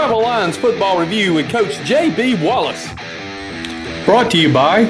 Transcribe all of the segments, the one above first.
Prattville Lions Football Review with Coach J.B. Wallace. Brought to you by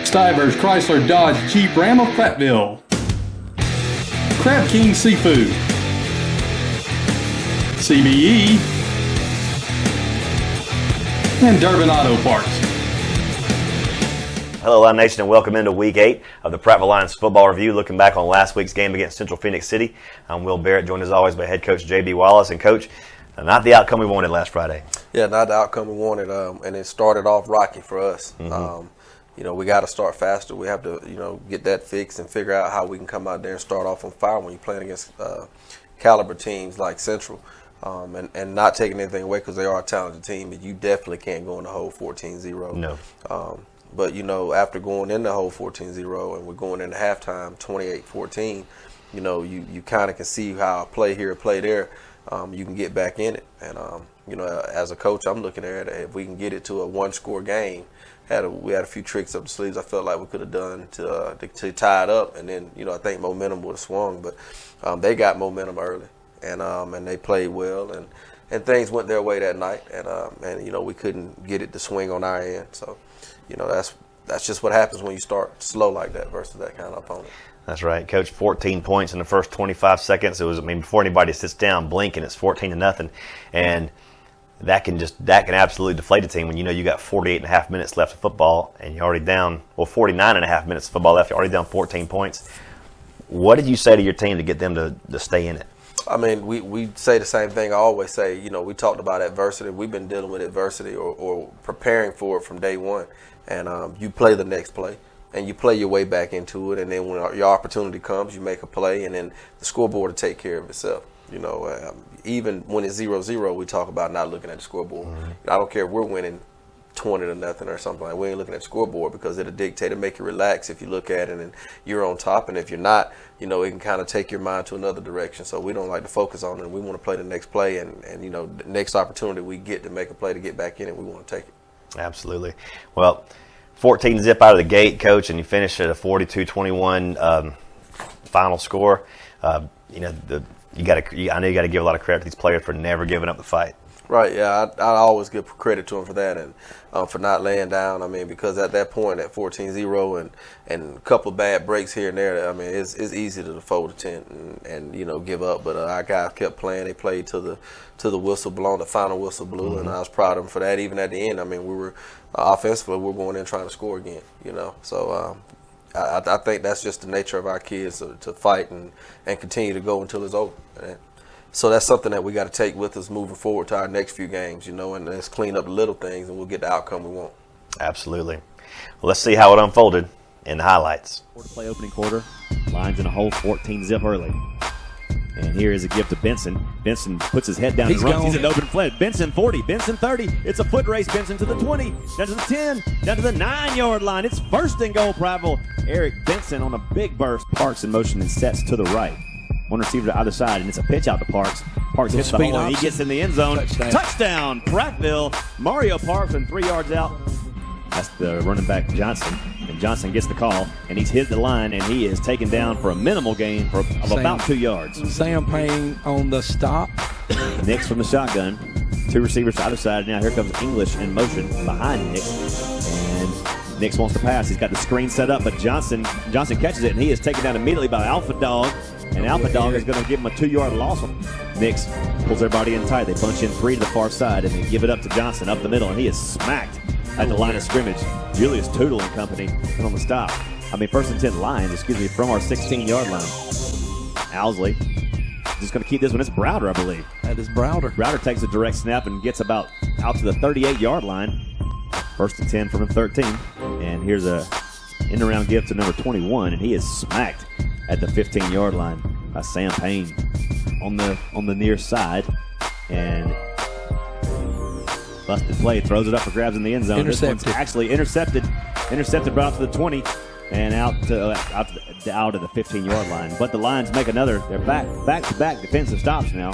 Stivers Chrysler Dodge Jeep Ram of Prattville, Crab King Seafood, CBE, and Durbin Auto Parts. Hello, Lion Nation, and welcome into Week 8 of the Prattville Lions Football Review. Looking back on last week's game against Central Phoenix City, I'm Will Barrett, joined as always by head coach J.B. Wallace. And Coach, not the outcome we wanted last Friday. Yeah, not the outcome we wanted, and it started off rocky for us. We got to start faster. We have to, get that fixed and figure out how we can come out there and start off on fire when you're playing against caliber teams like Central, and not taking anything away because they are a talented team. But you definitely can't go in the hole 14-0. No. But, after going in the hole 14-0 and we're going into halftime 28-14, you kind of can see how a play here, a play there, you can get back in it. And, as a coach, I'm looking at it, if we can get it to a one-score game, we had a few tricks up the sleeves I felt like we could have done to tie it up. And then, I think momentum would have swung. But they got momentum early, and they played well. And things went their way that night. And we couldn't get it to swing on our end. So, that's just what happens when you start slow like that versus that kind of opponent. That's right, Coach. 14 points in the first 25 seconds. It was, before anybody sits down, blinking, it's 14-0, and that can absolutely deflate a team when you got 48.5 minutes left of football and you're already down. 49.5 minutes of football left. You're already down 14 points. What did you say to your team to get them to stay in it? We say the same thing I always say. We talked about adversity. We've been dealing with adversity or preparing for it from day one. And you play the next play, and you play your way back into it. And then when your opportunity comes, you make a play, and then the scoreboard will take care of itself. Even when it's 0-0, we talk about not looking at the scoreboard. I don't care if we're winning 20-0 or something like that. We ain't looking at the scoreboard because it'll dictate and make you relax if you look at it and you're on top. And if you're not, it can kind of take your mind to another direction. So we don't like to focus on it. We want to play the next play, and the next opportunity we get to make a play to get back in it, we want to take it. Absolutely. Well, 14-0 out of the gate, Coach, and you finish at a 42-21 final score. I know you got to give a lot of credit to these players for never giving up the fight. Right, yeah, I always give credit to them for that and for not laying down. Because at that point, at 14-0 and a couple of bad breaks here and there, it's easy to fold a tent and give up. But our guys kept playing. They played to the whistle blown, the final whistle blew, and I was proud of them for that. Even at the end, we were offensively, we were going in trying to score again. So I think that's just the nature of our kids to fight and continue to go until it's over. So that's something that we got to take with us moving forward to our next few games, and let's clean up the little things, and we'll get the outcome we want. Absolutely. Well, let's see how it unfolded in the highlights. Play opening quarter, Lions in a hole 14-0 early. And here is a gift to Benson. Benson puts his head down and runs. He's an open flat. Benson 40, Benson 30. It's a foot race. Benson to the 20, down to the 10, down to the 9-yard line. It's first and goal, Prattville. Eric Benson on a big burst. Parks in motion and sets to the right. One receiver to either side, and it's a pitch out to Parks. Parks hits the hole, and he gets in the end zone. Touchdown, Prattville. Mario Parks, and 3 yards out. That's the running back, Johnson. And Johnson gets the call, and he's hit the line, and he is taken down for a minimal gain of about 2 yards. Sam Payne on the stop. Nix from the shotgun. 2 receivers to either side. Now here comes English in motion behind Nix. And Nix wants to pass. He's got the screen set up, but Johnson catches it, and he is taken down immediately by Alpha Dog. And Alpha Dog is going to give him a 2-yard loss. Nix pulls everybody in tight. They bunch in 3 to the far side, and they give it up to Johnson up the middle, and he is smacked at the line of scrimmage. Julius Tootle and company is on the stop. First and 10 Lions, from our 16-yard line. Owsley just going to keep this one. It's Browder, I believe. That is Browder. Browder takes a direct snap and gets about out to the 38-yard line. First and 10 from him, 13. And here's a in-around gift to number 21, and he is smacked at the 15-yard line by Sam Payne on the near side. And busted play, throws it up for grabs in the end zone. Intercepted. This one's actually intercepted brought out to the 20 and out to the 15-yard line. But the Lions make another. They're back-to-back defensive stops now.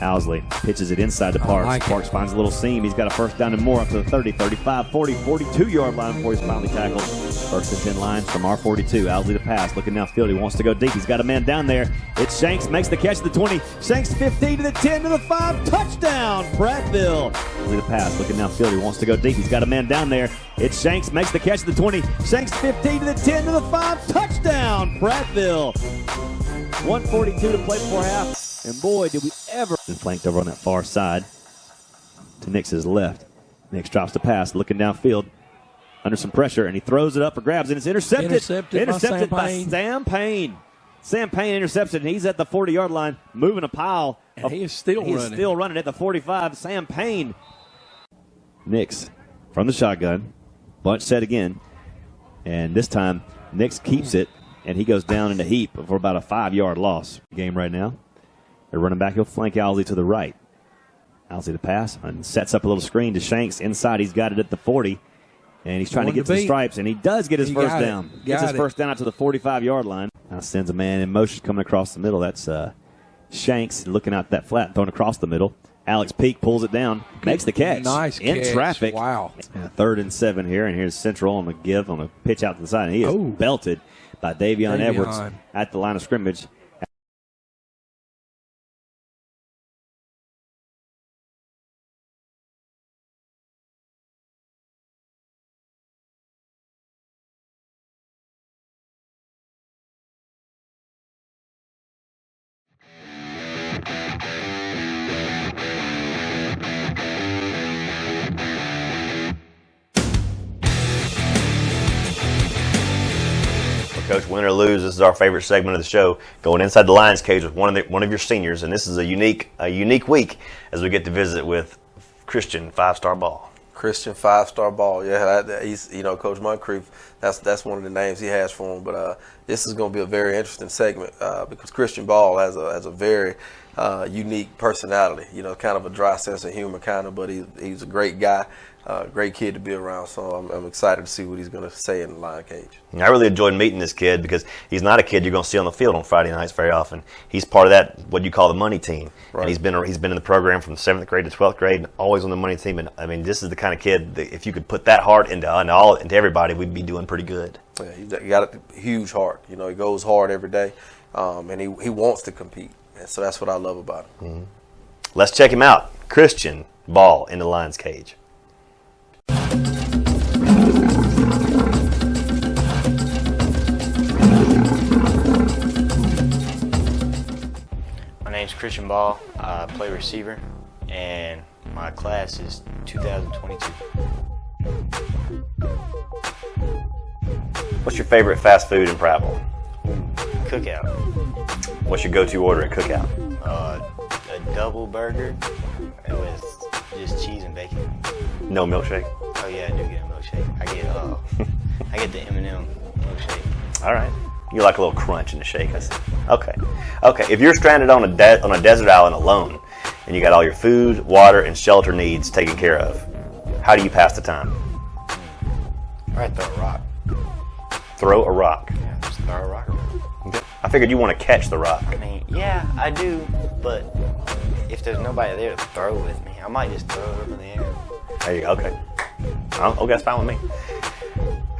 Owsley pitches it inside to Parks. Parks finds a little seam. He's got a first down and more up to the 30, 35, 40, 42-yard line before he's finally tackled First and 10 Lions from our 42. Owsley to pass, looking downfield. He wants to go deep. He's got a man down there. It's Shanks, makes the catch at the 20. Shanks 15 to the 10 to the 5. Touchdown, Prattville. Owsley to pass, looking downfield. He wants to go deep. He's got a man down there. It's Shanks, makes the catch at the 20. Shanks 15 to the 10 to the 5. Touchdown, Prattville. 1:42 to play before half. And boy, did we ever. And flanked over on that far side to Nix's left. Nix drops the pass, looking downfield. Under some pressure, and he throws it up for grabs, and it's intercepted. Intercepted by Sam Payne. Sam Payne intercepts it, and he's at the 40-yard line, moving a pile. And he is still running at the 45. Sam Payne. Nix from the shotgun. Bunch set again. And this time, Nix keeps it, and he goes down in a heap for about a 5-yard loss. Game right now. They're running back. He'll flank Owsley to the right. Owsley to pass, and sets up a little screen to Shanks. Inside, he's got it at the 40. And he's trying to get to the stripes, and he does get his first down. Gets his first down out to the 45-yard line. Now sends a man in motion coming across the middle. That's Shanks looking out that flat, throwing across the middle. Alex Peak pulls it down, makes the catch. Nice in catch. traffic. Wow. 3rd and 7 here, and here's Central on the give on a pitch out to the side. And he is belted by Davion Edwards at the line of scrimmage. Coach, win or lose, this is our favorite segment of the show, going inside the Lions cage with one of your seniors, and this is a unique week as we get to visit with Christian 5-star ball. Christian 5-star ball, yeah. He's Coach Moncrief. That's one of the names he has for him. But this is going to be a very interesting segment because Christian Ball has a very unique personality. Kind of a dry sense of humor, but he's a great guy. Great kid to be around, so I'm excited to see what he's going to say in the lion cage. I really enjoyed meeting this kid because he's not a kid you're going to see on the field on Friday nights very often. He's part of that, what you call the money team. Right. And he's been in the program from 7th grade to 12th grade, and always on the money team. And I mean, this is the kind of kid that if you could put that heart into everybody, we'd be doing pretty good. Yeah, he got a huge heart. He goes hard every day, and he wants to compete. And so that's what I love about him. Mm-hmm. Let's check him out. Christian Ball in the Lions cage. My name's Christian Ball. I play receiver, and my class is 2022. What's your favorite fast food in Prattville? Cookout. What's your go-to order at Cookout? A double burger with just cheese and bacon. No milkshake? Oh yeah, I do get a milkshake. I get the M&M milkshake. All right. You like a little crunch in the shake, I see. Okay. If you're stranded on a desert island alone, and you got all your food, water, and shelter needs taken care of, how do you pass the time? I'd throw a rock. Throw a rock. Yeah, just throw a rock around. Okay. I figured you want to catch the rock. I mean, yeah, I do, but if there's nobody there to throw with me, I might just throw it up in the air. There you go. Okay. Okay, that's fine with me.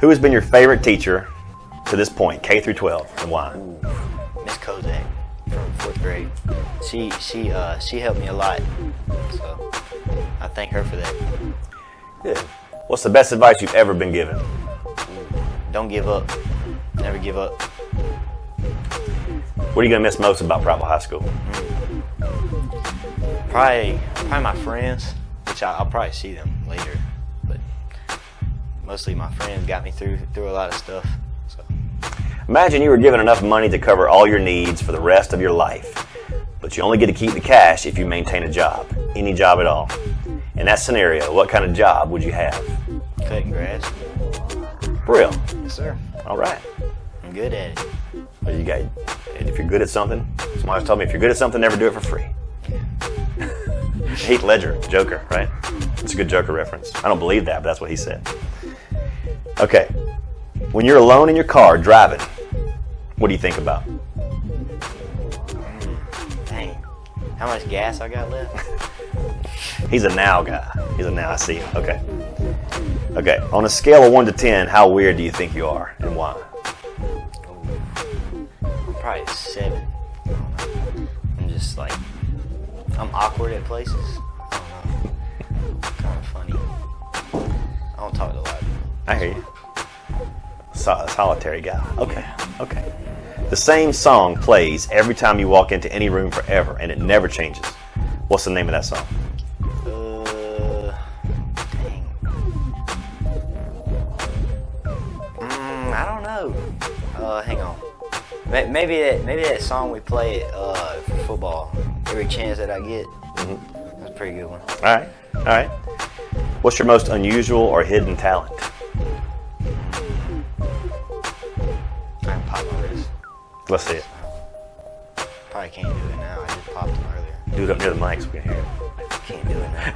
Who has been your favorite teacher to this point, K through 12, and why? Miss Kozak from 4th grade. She helped me a lot, so I thank her for that. Good. What's the best advice you've ever been given? Don't give up. Never give up. What are you going to miss most about Prattville High School? Probably my friends, which I'll probably see them later, but mostly my friends got me through a lot of stuff. So. Imagine you were given enough money to cover all your needs for the rest of your life, but you only get to keep the cash if you maintain a job, any job at all. In that scenario, what kind of job would you have? Cutting grass. For real? Yes, sir. All right. I'm good at it. Well, if you're good at something, somebody always told me, if you're good at something, never do it for free. Heath Ledger, Joker, right? It's a good Joker reference. I don't believe that, but that's what he said. Okay. When you're alone in your car driving, what do you think about? Dang. How much gas I got left? He's a now guy. I see. Okay. Okay, on a scale of 1 to 10, how weird do you think you are, and why? I'm probably 7. I don't know. I'm just like, I'm awkward at places. I don't know. Kind of funny. I don't talk to a lot of people. I hear you. Solitary guy. Okay, okay. The same song plays every time you walk into any room forever, and it never changes. What's the name of that song? Dang. I don't know. Hang on. Maybe that song we play for football every chance that I get. Mm-hmm. That's a pretty good one. All right. What's your most unusual or hidden talent? I can pop my wrist. Let's see it. Probably can't do it now. I just popped them earlier. Do it up near the mic so we can hear it. Can't do it now.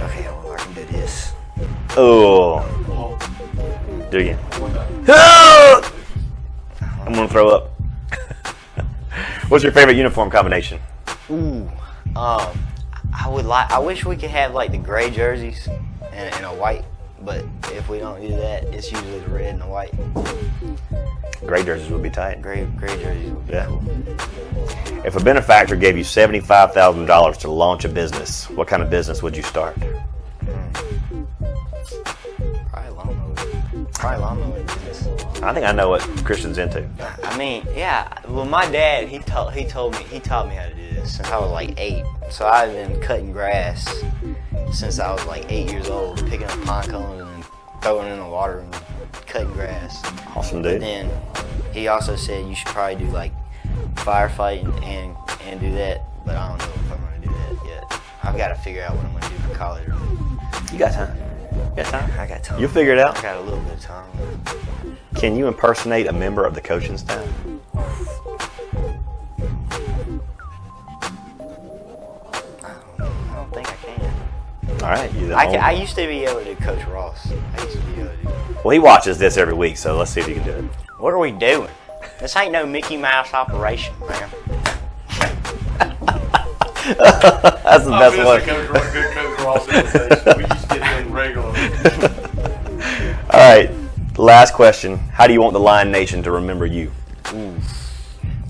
Okay, well, I can do this. Oh. Do it again. I'm going to throw up. What's your favorite uniform combination? Ooh. I wish we could have like the gray jerseys and a white, but if we don't do that, it's usually the red and the white. Gray jerseys would be tight. Gray jerseys would be cool. If a benefactor gave you $75,000 to launch a business, what kind of business would you start? Probably lawnmower business. I think I know what Christian's into. I mean, yeah. Well, my dad, he taught me how to do this since I was like 8. So I've been cutting grass since I was like 8 years old, picking up pine cones and throwing in the water and cutting grass. Awesome, dude. But then he also said you should probably do like firefighting and do that. But I don't know if I'm going to do that yet. I've got to figure out what I'm going to do for college. You got time. I got time. You'll figure it out. I got a little bit of time. Can you impersonate a member of the coaching staff? I don't think I can. All right. I used to be able to coach Ross. I used to be able to do that. Well, he watches this every week, so let's see if you can do it. What are we doing? This ain't no Mickey Mouse operation, man. That's the best one. Good coach Ross imitation. We just get in regularly. All right. Last question. How do you want the Lion Nation to remember you? Ooh.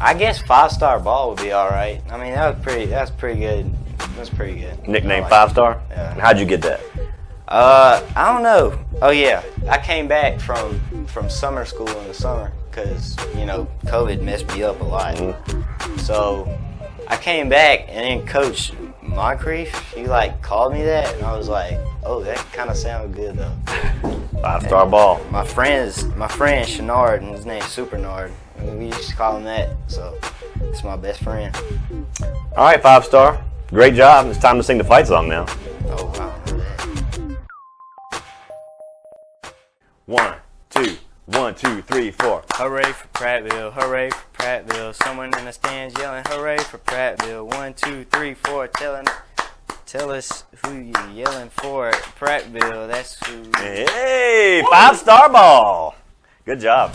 I guess 5-star ball would be all right. I mean, that's pretty good. That's pretty good. Nickname 5-star? Yeah. And how'd you get that? I don't know. Oh yeah, I came back from summer school in the summer because COVID messed me up a lot. Mm-hmm. So I came back and then Coach Moncrief, he called me that, and I was like, oh, that kind of sounded good though. 5-star ball. My friend Shenard, and his name's Super Nard. We used to call him that, so it's my best friend. All right, 5-star. Great job. It's time to sing the fight song now. Oh wow. 1, 2, 1, 2, 3, 4. Hooray for Prattville, hooray for Prattville. Someone in the stands yelling, hooray for Prattville. 1, 2, 3, 4, tell us who you yelling for at Prattville. That's who. Hey, 5-star ball. Good job.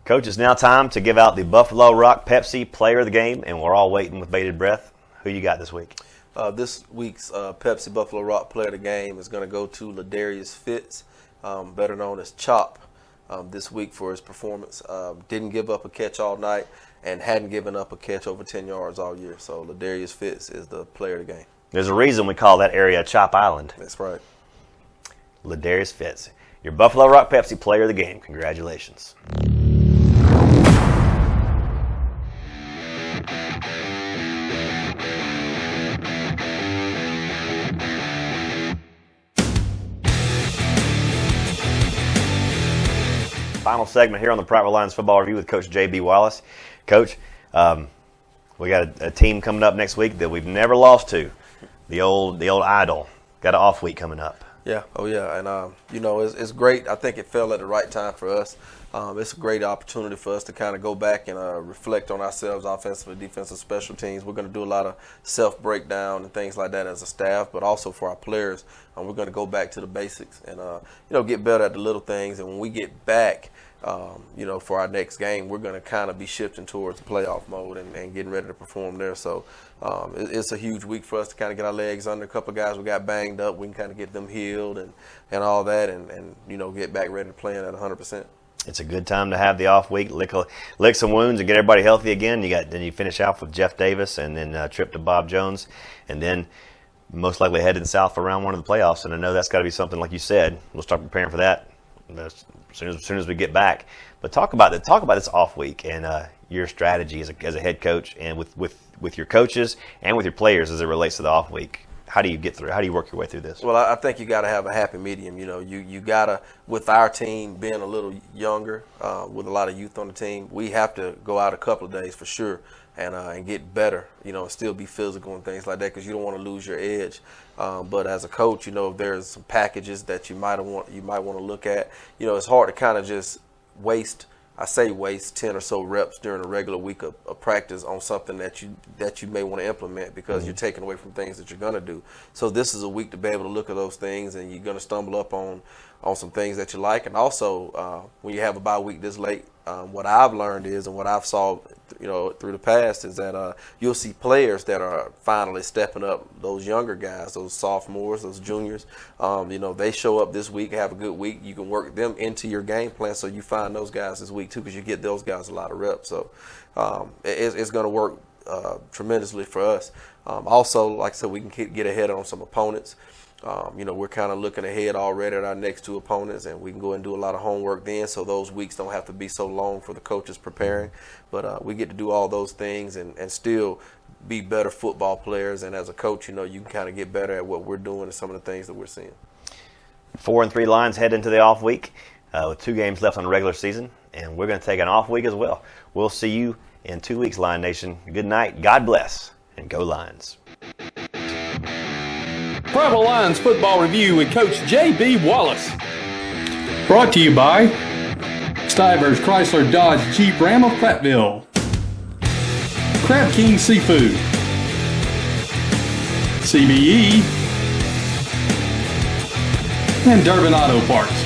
Coach, it's now time to give out the Buffalo Rock Pepsi Player of the Game, and we're all waiting with bated breath. Who you got this week? This week's Pepsi Buffalo Rock Player of the Game is going to go to Ladarius Fitz, better known as Chop, this week for his performance. Didn't give up a catch all night and hadn't given up a catch over 10 yards all year. So Ladarius Fitz is the player of the game. There's a reason we call that area Chop Island. That's right. Ladarius Fitz, your Buffalo Rock Pepsi Player of the Game. Congratulations. Final segment here on the Prattville Lions Football Review with Coach J.B. Wallace. Coach, we got a team coming up next week that we've never lost to. The old Idol. Got an off week coming up. Yeah, oh yeah, and you know, it's great. I think it fell at the right time for us. It's a great opportunity for us to kind of go back and reflect on ourselves, offensive and defensive, special teams. We're going to do a lot of self-breakdown and things like that as a staff, but also for our players. We're going to go back to the basics and you know, get better at the little things. And when we get back, you know, for our next game, we're going to kind of be shifting towards the playoff mode and getting ready to perform there. So it's a huge week for us to kind of get our legs under. A couple of guys we got banged up, we can kind of get them healed and all that, and you know, get back ready to playing at 100%. It's a good time to have the off week, lick some wounds, and get everybody healthy again. Then you finish off with Jeff Davis, and then trip to Bob Jones, and then most likely heading south for round one of the playoffs. And I know that's got to be something, like you said, we'll start preparing for that as soon as we get back. But talk about this off week and your strategy as a head coach, and with your coaches and with your players as it relates to the off week. How do you get through? How do you work your way through this? Well, I think you got to have a happy medium. You know, you got to, with our team being a little younger, with a lot of youth on the team, we have to go out a couple of days for sure and get better. You know, and still be physical and things like that, because you don't want to lose your edge. But as a coach, you know, if there's some packages that you might want to look at. You know, it's hard to kind of just waste 10 or so reps during a regular week of practice on something that you may want to implement, because you're taking away from things that you're going to do. So this is a week to be able to look at those things, and you're going to stumble up on some things that you like. And also, when you have a bye week this late, what I've learned is, and what I've saw, you know, through the past, is that you'll see players that are finally stepping up. Those younger guys, those sophomores, those juniors, you know, they show up this week, have a good week. You can work them into your game plan, so you find those guys this week too, because you get those guys a lot of reps. So it's going to work tremendously for us. Also, like I said, we can get ahead on some opponents. You know, we're kind of looking ahead already at our next two opponents, and we can go and do a lot of homework then, so those weeks don't have to be so long for the coaches preparing. But we get to do all those things and still be better football players. And as a coach, you know, you can kind of get better at what we're doing and some of the things that we're seeing. 4-3 Lions head into the off week with 2 games left on the regular season, and we're going to take an off week as well. We'll see you in 2 weeks, Lion Nation. Good night, God bless, and go Lions. Prattville Lions Football Review with Coach J.B. Wallace. Brought to you by Stivers Chrysler Dodge Jeep Ram of Prattville, Crab King Seafood, CBE, and Durbin Auto Parts.